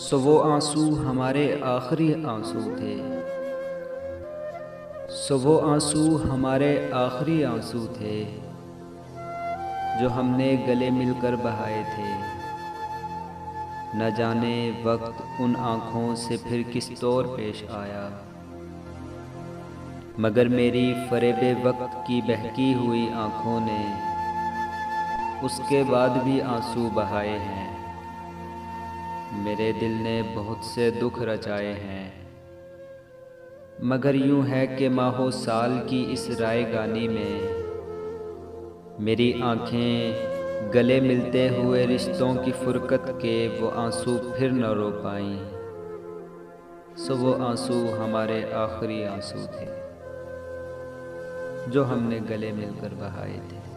सो वो आंसू हमारे आखिरी आंसू थे। सो वो आंसू हमारे आखिरी आंसू थे जो हमने गले मिलकर बहाए थे। न जाने वक्त उन आँखों से फिर किस तौर पेश आया, मगर मेरी फरेबे वक्त की बहकी हुई आँखों ने उसके बाद भी आंसू बहाए हैं। मेरे दिल ने बहुत से दुख रचाए हैं, मगर यूं है कि माहो साल की इस रायगानी में मेरी आँखें गले मिलते हुए रिश्तों की फुरकत के वो आंसू फिर न रो पाईं। सो वो आंसू हमारे आखिरी आंसू थे जो हमने गले मिलकर बहाए थे।